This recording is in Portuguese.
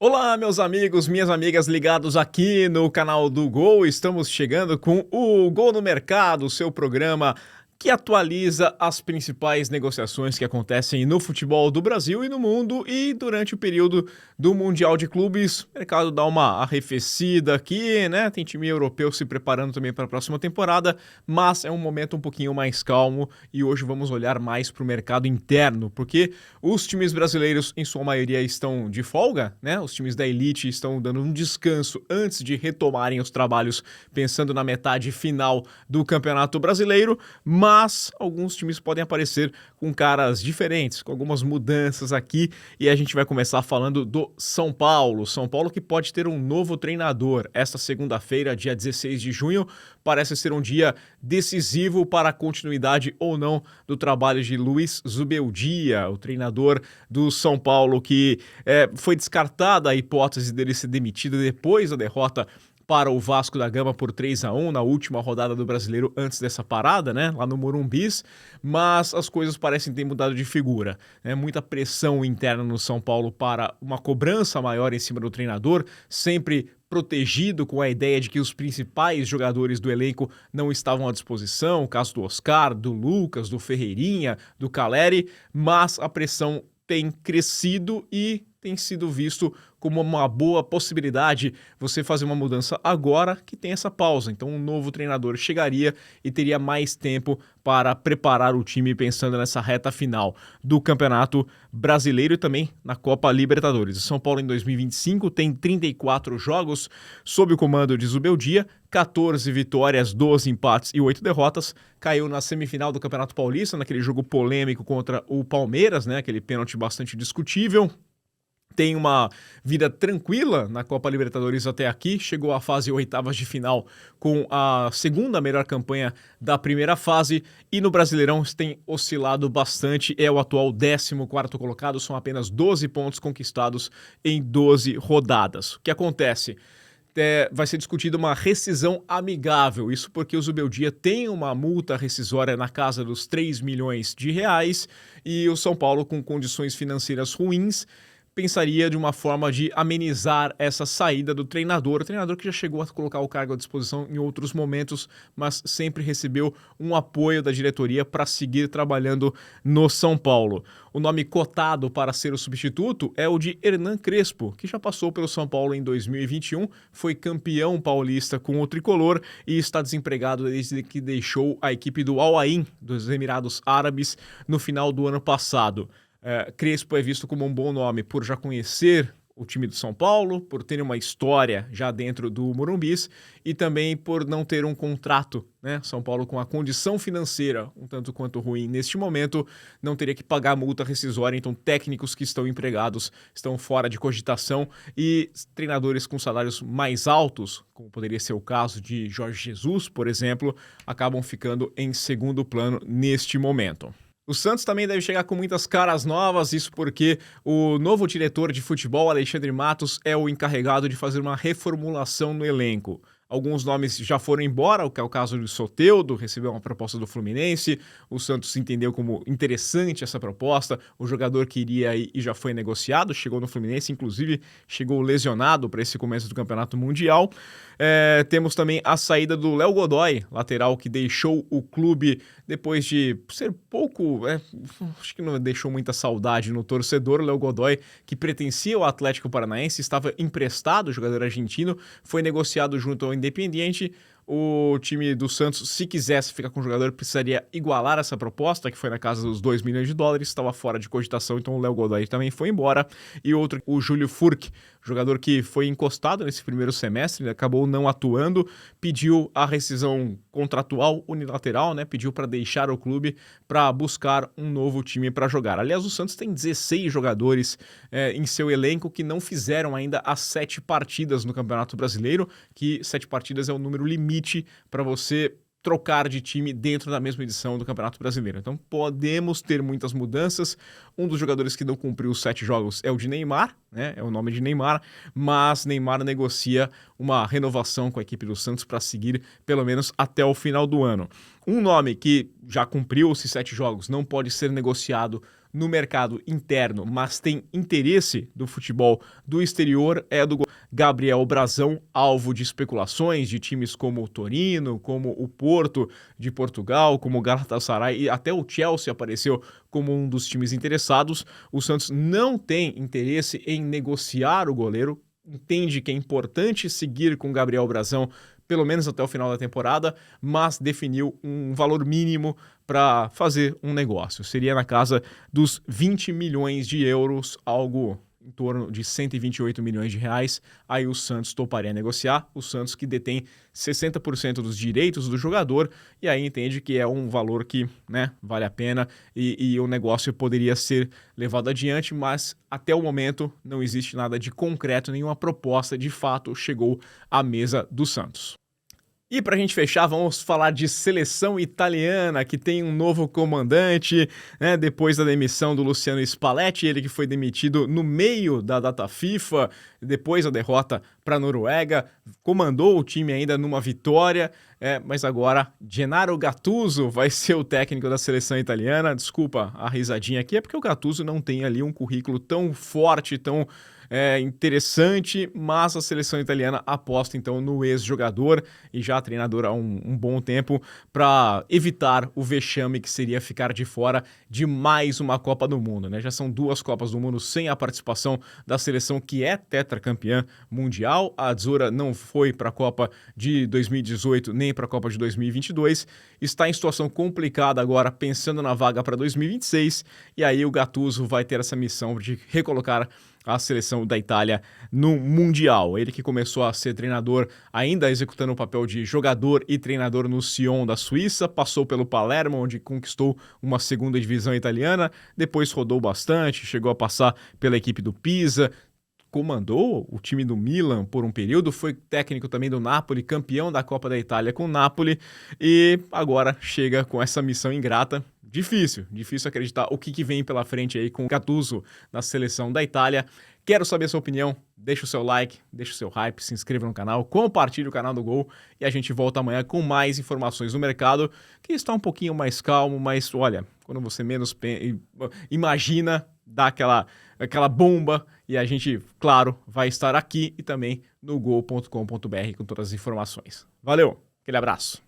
Olá, meus amigos, minhas amigas ligados aqui no canal do Gol. Estamos chegando com o Gol no Mercado, o seu programa que atualiza as principais negociações que acontecem no futebol do Brasil e no mundo. E durante o período do Mundial de Clubes, o mercado dá uma arrefecida aqui, né? Tem time europeu se preparando também para a próxima temporada, mas é um momento um pouquinho mais calmo e hoje vamos olhar mais para o mercado interno, porque os times brasileiros, em sua maioria, estão de folga, né? Os times da elite estão dando um descanso antes de retomarem os trabalhos, pensando na metade final do Campeonato Brasileiro, mas alguns times podem aparecer com caras diferentes, com algumas mudanças aqui, e a gente vai começar falando do São Paulo. São Paulo que pode ter um novo treinador. Esta segunda-feira, dia 16 de junho, parece ser um dia decisivo para a continuidade ou não do trabalho de Luiz Zubeldia, o treinador do São Paulo, que foi descartada a hipótese dele ser demitido depois da derrota para o Vasco da Gama por 3-1 na última rodada do Brasileiro antes dessa parada, né, lá no Morumbis, mas as coisas parecem ter mudado de figura, né, muita pressão interna no São Paulo para uma cobrança maior em cima do treinador, sempre protegido com a ideia de que os principais jogadores do elenco não estavam à disposição, o caso do Oscar, do Lucas, do Ferreirinha, do Caleri, mas a pressão tem crescido e tem sido visto como uma boa possibilidade você fazer uma mudança agora que tem essa pausa. Então um novo treinador chegaria e teria mais tempo para preparar o time pensando nessa reta final do Campeonato Brasileiro e também na Copa Libertadores. O São Paulo em 2025 tem 34 jogos sob o comando de Zubeldia, 14 vitórias, 12 empates e 8 derrotas. Caiu na semifinal do Campeonato Paulista, naquele jogo polêmico contra o Palmeiras, né? Aquele pênalti bastante discutível. Tem uma vida tranquila na Copa Libertadores até aqui, chegou à fase oitavas de final com a segunda melhor campanha da primeira fase e no Brasileirão tem oscilado bastante, é o atual 14º colocado, são apenas 12 pontos conquistados em 12 rodadas. O que acontece? Vai ser discutida uma rescisão amigável, isso porque o Zubeldia tem uma multa rescisória na casa dos 3 milhões de reais e o São Paulo, com condições financeiras ruins, pensaria de uma forma de amenizar essa saída do treinador. O treinador que já chegou a colocar o cargo à disposição em outros momentos, mas sempre recebeu um apoio da diretoria para seguir trabalhando no São Paulo. O nome cotado para ser o substituto é o de Hernan Crespo, que já passou pelo São Paulo em 2021, foi campeão paulista com o tricolor e está desempregado desde que deixou a equipe do Al Ain, dos Emirados Árabes, no final do ano passado. Crespo é visto como um bom nome por já conhecer o time do São Paulo, por ter uma história já dentro do Morumbis e também por não ter um contrato, né? São Paulo, com a condição financeira um tanto quanto ruim neste momento, não teria que pagar multa rescisória, então técnicos que estão empregados estão fora de cogitação e treinadores com salários mais altos, como poderia ser o caso de Jorge Jesus, por exemplo, acabam ficando em segundo plano neste momento. O Santos também deve chegar com muitas caras novas, isso porque o novo diretor de futebol, Alexandre Matos, é o encarregado de fazer uma reformulação no elenco. Alguns nomes já foram embora, o que é o caso do Soteldo, recebeu uma proposta do Fluminense, o Santos entendeu como interessante essa proposta, o jogador que iria e já foi negociado, chegou no Fluminense, inclusive chegou lesionado para esse começo do Campeonato Mundial. Temos também a saída do Léo Godoy, lateral que deixou o clube depois de ser pouco, acho que não deixou muita saudade no torcedor. O Léo Godoy, que pertencia ao Atlético Paranaense, estava emprestado, o jogador argentino, foi negociado junto ao Independiente. O time do Santos, se quisesse ficar com o jogador, precisaria igualar essa proposta, que foi na casa dos 2 milhões de dólares, estava fora de cogitação, então o Léo Godoy também foi embora. E outro, o Júlio Furch, jogador que foi encostado nesse primeiro semestre, acabou não atuando, pediu a rescisão contratual unilateral, né? Pediu para deixar o clube para buscar um novo time para jogar. Aliás, o Santos tem 16 jogadores em seu elenco que não fizeram ainda as 7 partidas no Campeonato Brasileiro, que 7 partidas é o número limite para você trocar de time dentro da mesma edição do Campeonato Brasileiro. Então podemos ter muitas mudanças. Um dos jogadores que não cumpriu os 7 jogos é o de Neymar, né? É o nome de Neymar, mas Neymar negocia uma renovação com a equipe do Santos para seguir pelo menos até o final do ano. Um nome que já cumpriu esses 7 jogos, não pode ser negociado no mercado interno, mas tem interesse do futebol do exterior, é do Gabriel Brazão, alvo de especulações de times como o Torino, como o Porto de Portugal, como o Galatasaray e até o Chelsea apareceu como um dos times interessados. O Santos não tem interesse em negociar o goleiro, entende que é importante seguir com o Gabriel Brazão pelo menos até o final da temporada, mas definiu um valor mínimo para fazer um negócio. Seria na casa dos 20 milhões de euros, algo em torno de 128 milhões de reais. Aí o Santos toparia negociar, o Santos que detém 60% dos direitos do jogador, e aí entende que é um valor que, né, vale a pena e o negócio poderia ser levado adiante, mas até o momento não existe nada de concreto, nenhuma proposta de fato chegou à mesa do Santos. E para a gente fechar, vamos falar de seleção italiana, que tem um novo comandante, né, depois da demissão do Luciano Spalletti, ele que foi demitido no meio da data FIFA, depois da derrota para a Noruega, comandou o time ainda numa vitória, mas agora Gennaro Gattuso vai ser o técnico da seleção italiana. Desculpa a risadinha aqui, é porque o Gattuso não tem ali um currículo tão forte, tão interessante, mas a seleção italiana aposta então no ex-jogador e já treinador há um bom tempo para evitar o vexame que seria ficar de fora de mais uma Copa do Mundo, né? Já são 2 Copas do Mundo sem a participação da seleção que é tetracampeã mundial. A Azzurra não foi para a Copa de 2018 nem para a Copa de 2022, está em situação complicada agora pensando na vaga para 2026 e aí o Gattuso vai ter essa missão de recolocar a seleção da Itália no Mundial. Ele que começou a ser treinador ainda executando o papel de jogador e treinador no Sion da Suíça, passou pelo Palermo, onde conquistou uma segunda divisão italiana, depois rodou bastante, chegou a passar pela equipe do Pisa, comandou o time do Milan por um período, foi técnico também do Napoli, campeão da Copa da Itália com o Napoli e agora chega com essa missão ingrata. Difícil acreditar o que vem pela frente aí com o Gattuso na seleção da Itália. Quero saber a sua opinião, deixa o seu like, deixa o seu hype, se inscreva no canal, compartilhe o canal do Gol e a gente volta amanhã com mais informações do mercado, que está um pouquinho mais calmo, mas olha, quando você menos imagina, dá aquela bomba e a gente, claro, vai estar aqui e também no gol.com.br com todas as informações. Valeu, aquele abraço.